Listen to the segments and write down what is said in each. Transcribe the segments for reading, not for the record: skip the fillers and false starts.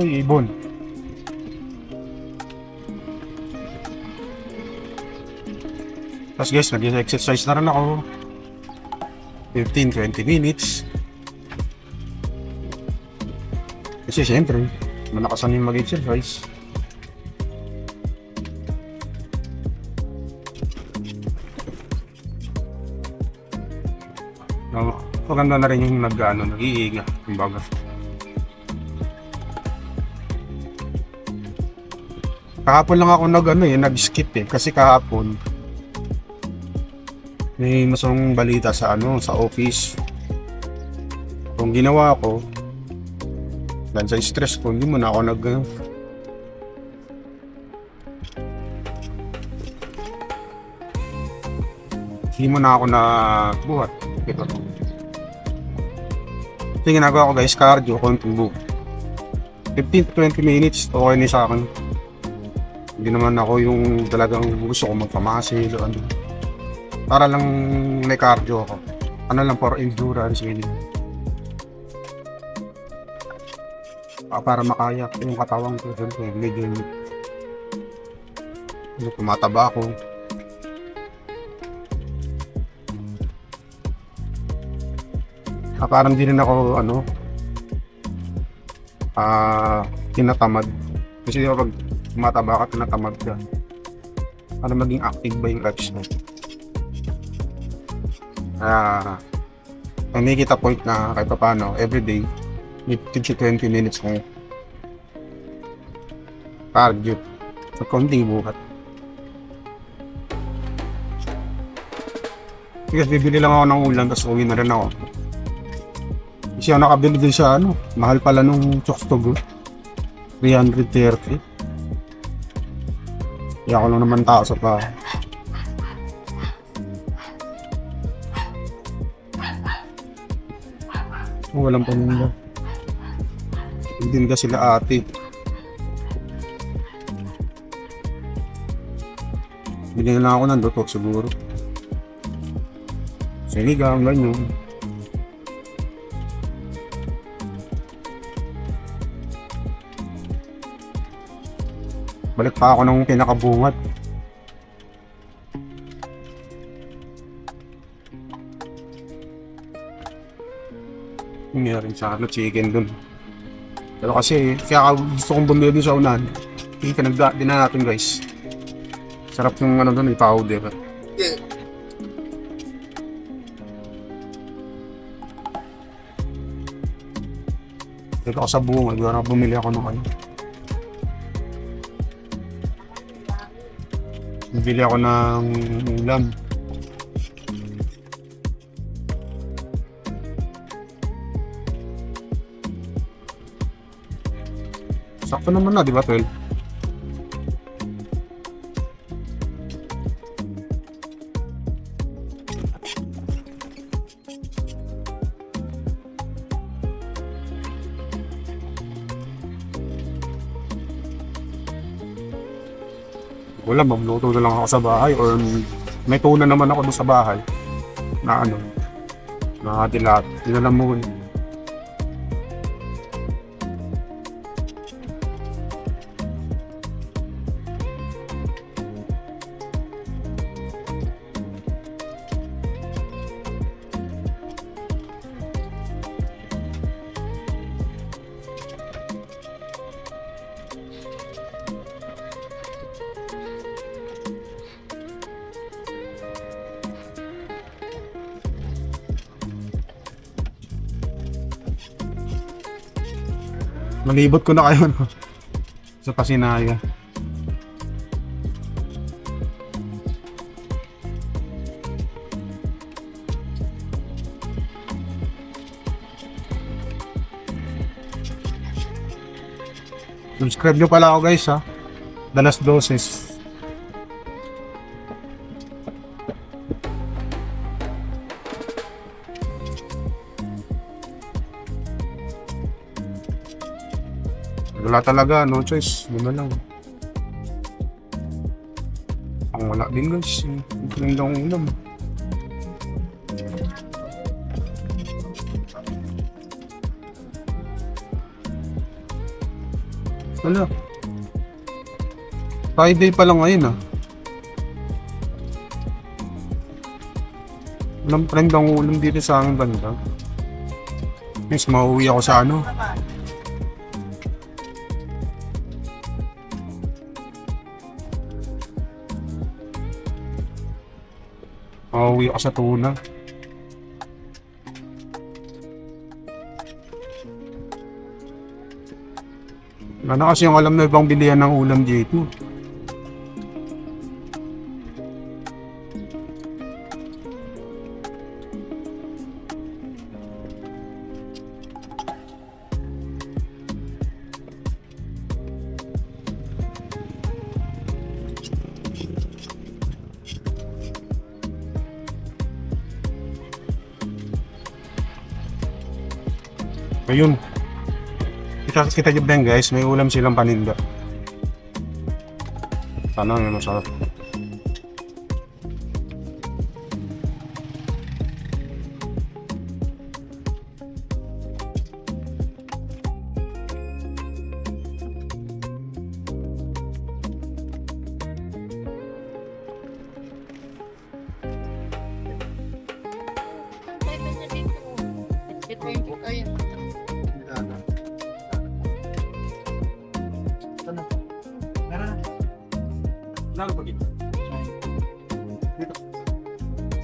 ibon. Tapos guys, nag-exercise na rin ako. 15-20 minutes. Kasi siyempre, malakasan yung mag-exercise. No, maganda na rin yung nag-iiga, kumbaga. Kahapon lang ako nag-skip kasi kahapon may masamang balita sa sa office. Kung ginawa ko, dahil sa stress ko, hindi mo na ako buhat. Ito. So, yung ginagawa ko guys, cardio, konting buhat. 15-20 minutes, okay na sa akin. Hindi naman ako yung talagang gusto ko magpamasil o ano. Para lang may cardio ako. Ano lang, for endurance, yun. Para makaya yung katawan ko. Medyo tumataba ako. Parang din ako tinatamad. Kasi pag tumataba ka, tinatamad ka. Para maging active ba yung reps mo. May kita point na kahit paano, everyday, 15-20 minutes kong cardio. So, konting buhat. Kasi bibili lang ako ng ulam, tapos uwi na rin ako. Kasi ako nakabili din sa mahal pala nung Chokes to Go. 330. Kaya ako lang naman tao sa bahay. Walang paninda. Hindi ka sila ate. Bili na lang ako ng luto siguro. Sinigang, ganyan. Balik pa ako ng pinakabungat. Meron sa chicken dun. Pero kasi, kaya gusto kong bumili dun sa unahan. Pinagda din na natin guys. Sarap yung dun, yung powder. Yeah. Dito ako sa bunga, bumili ako ng bumili ako ng ulam. Sakto naman na, di ba, 12? Wala, mamluto na lang ako sa bahay or may tuna naman ako doon sa bahay na na dilat, dinalamuhin. Malibot ko na kayo sa Pasinaya. Subscribe nyo pala ako guys Dalas Doses. Wala talaga, no choice. Yun na lang. Ang wala din guys. Hindi lang ulam. Wala. Friday pa lang ngayon ah. Walang friend ang ulam dito sa aming banda. Miss, mauwi ako sa ano. Mauwi ako sa tuna. Ano kasi yung alam na ibang bilihan ng ulam dito. Ayun. Kita nyo ba yan guys, may ulam silang paninda. Sana may masarap. Lalo pa dito. Dito.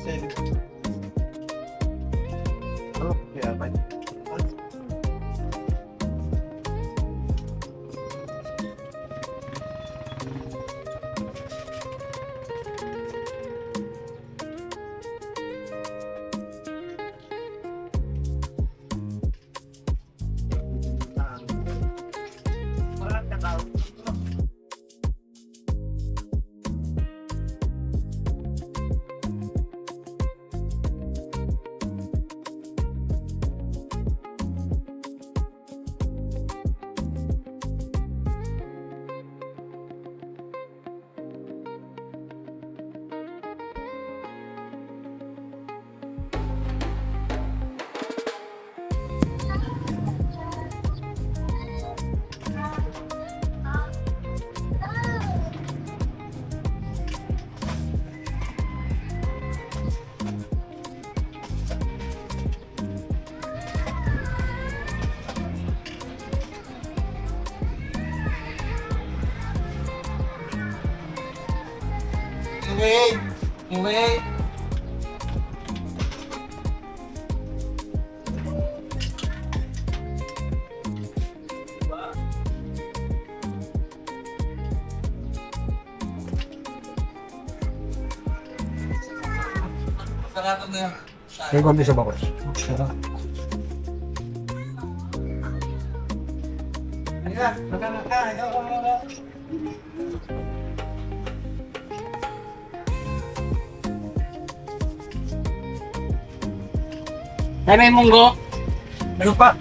Sale. Ano? Kaya ba? Wait! Wait! Sarado na yan. May konti sa bakos. Halika, magkano ka? Ay, may munggo. Ano pa?